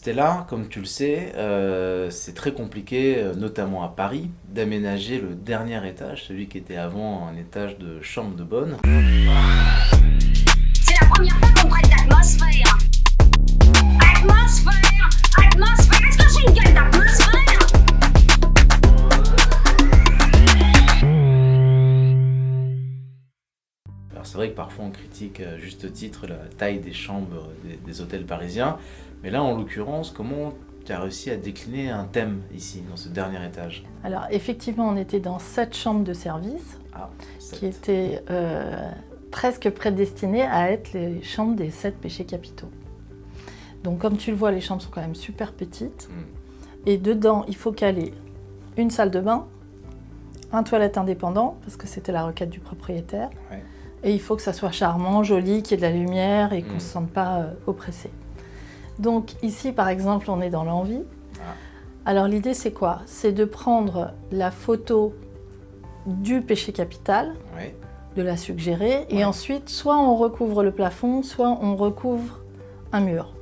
Stella, comme tu le sais, c'est très compliqué, notamment à Paris, d'aménager le dernier étage, celui qui était avant un étage de chambre de bonne. C'est la première fois qu'on parle d'atmosphère. Atmosphère, atmosphère, est-ce que j'ai une gueule d'atmosphère? Alors c'est vrai que parfois on critique à juste titre la taille des chambres des hôtels parisiens, mais là en l'occurrence, comment tu as réussi à décliner un thème ici, dans ce dernier étage? Alors effectivement, on était dans 7 chambres de service Ah, qui étaient presque prédestinées à être les chambres des 7 péchés capitaux. Donc comme tu le vois, les chambres sont quand même super petites. Et dedans, il faut caler une salle de bain, un toilette indépendant, parce que c'était la requête du propriétaire. Ouais. Et il faut que ça soit charmant, joli, qu'il y ait de la lumière et qu'on ne se sente pas oppressé. Donc ici, par exemple, on est dans l'envie. Ah. Alors l'idée, c'est quoi? C'est de prendre la photo du péché capital, Ouais. de la suggérer, et Ouais. ensuite, soit on recouvre le plafond, soit on recouvre un mur.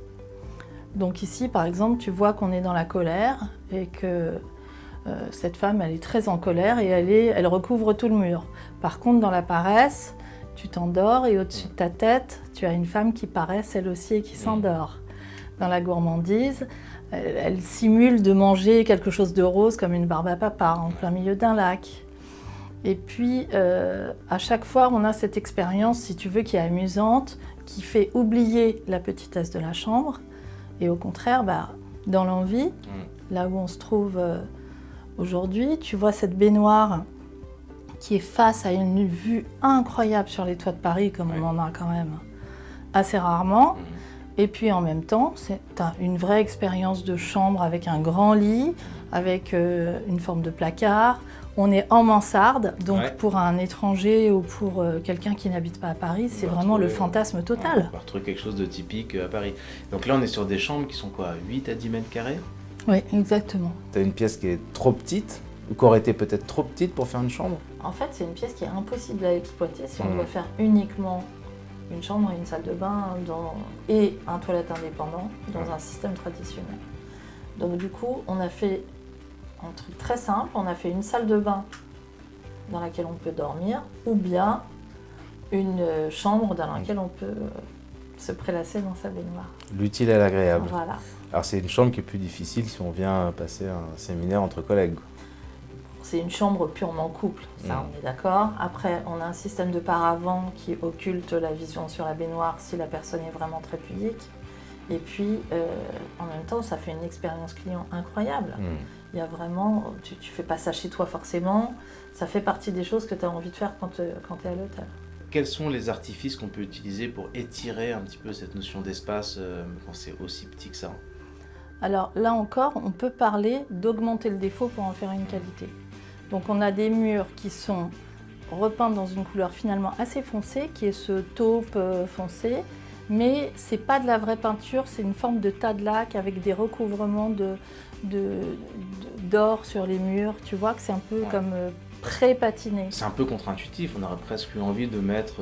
Donc ici, par exemple, tu vois qu'on est dans la colère et que cette femme, elle est très en colère et elle recouvre tout le mur. Par contre, dans la paresse, tu t'endors et au-dessus de ta tête, tu as une femme qui paresse elle aussi et qui s'endort. Dans la gourmandise, elle simule de manger quelque chose de rose comme une barbe à papa en plein milieu d'un lac. Et puis, à chaque fois, on a cette expérience, si tu veux, qui est amusante, qui fait oublier la petitesse de la chambre. Et au contraire, dans l'envie, là où on se trouve aujourd'hui, tu vois cette baignoire qui est face à une vue incroyable sur les toits de Paris, comme on en a quand même assez rarement. Et puis en même temps, tu as une vraie expérience de chambre avec un grand lit, avec une forme de placard. On est en mansarde, donc pour un étranger ou pour quelqu'un qui n'habite pas à Paris, c'est vraiment le fantasme total. On va retrouver quelque chose de typique à Paris. Donc là, on est sur des chambres qui sont quoi, 8 à 10 mètres carrés? Oui, exactement. Tu as une pièce qui est trop petite, ou qui aurait été peut-être trop petite pour faire une chambre? En fait, c'est une pièce qui est impossible à exploiter si on doit faire uniquement une chambre et une salle de bain et un toilette indépendant dans un système traditionnel. Donc du coup, on a fait un truc très simple, on a fait une salle de bain dans laquelle on peut dormir ou bien une chambre dans laquelle on peut se prélasser dans sa baignoire. L'utile et l'agréable. Voilà. Alors c'est une chambre qui est plus difficile si on vient passer un séminaire entre collègues. C'est une chambre purement couple, ça on est d'accord. Après, on a un système de paravent qui occulte la vision sur la baignoire si la personne est vraiment très pudique. Et puis, en même temps, ça fait une expérience client incroyable. Il y a vraiment, tu fais pas ça chez toi forcément, ça fait partie des choses que tu as envie de faire quand tu es à l'hôtel. Quels sont les artifices qu'on peut utiliser pour étirer un petit peu cette notion d'espace quand c'est aussi petit que ça? Alors là encore, on peut parler d'augmenter le défaut pour en faire une qualité. Donc on a des murs qui sont repeints dans une couleur finalement assez foncée, qui est ce taupe foncé, mais c'est pas de la vraie peinture, c'est une forme de tas de laque avec des recouvrements d'or sur les murs. Tu vois que c'est un peu comme pré-patiné. C'est un peu contre-intuitif, on aurait presque eu envie de mettre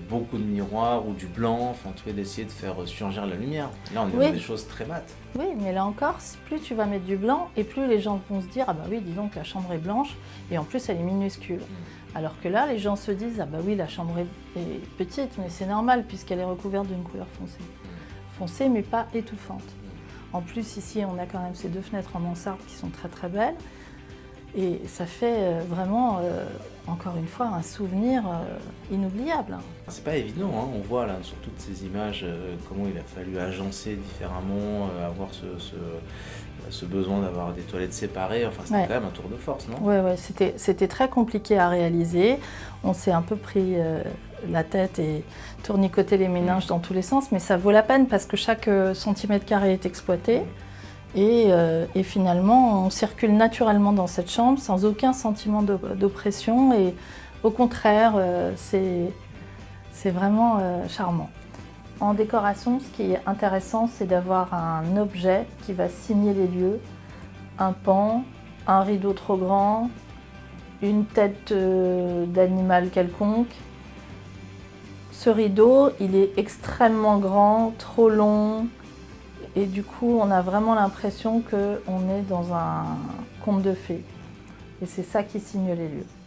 beaucoup de miroirs ou du blanc, enfin en tout cas d'essayer de faire surgir la lumière. Là on est dans des choses très mates. Oui, mais là encore, plus tu vas mettre du blanc et plus les gens vont se dire « Ah bah oui, dis donc, la chambre est blanche et en plus elle est minuscule ». Alors que là, les gens se disent « Ah bah oui, la chambre est petite, mais c'est normal puisqu'elle est recouverte d'une couleur foncée. » Foncée mais pas étouffante. En plus, ici, on a quand même ces 2 fenêtres en mansarde qui sont très très belles. Et ça fait vraiment, encore une fois, un souvenir inoubliable. C'est pas évident, hein. On voit là sur toutes ces images comment il a fallu agencer différemment, avoir ce besoin d'avoir des toilettes séparées. Enfin, c'était quand même un tour de force, non? Oui, c'était très compliqué à réaliser. On s'est un peu pris la tête et tournicoté les méninges dans tous les sens, mais ça vaut la peine parce que chaque centimètre carré est exploité. Et finalement, on circule naturellement dans cette chambre sans aucun sentiment d'oppression et au contraire, c'est vraiment charmant. En décoration, ce qui est intéressant, c'est d'avoir un objet qui va signer les lieux, un pan, un rideau trop grand, une tête d'animal quelconque. Ce rideau, il est extrêmement grand, trop long, Et du coup, on a vraiment l'impression qu'on est dans un conte de fées. Et c'est ça qui signe les lieux.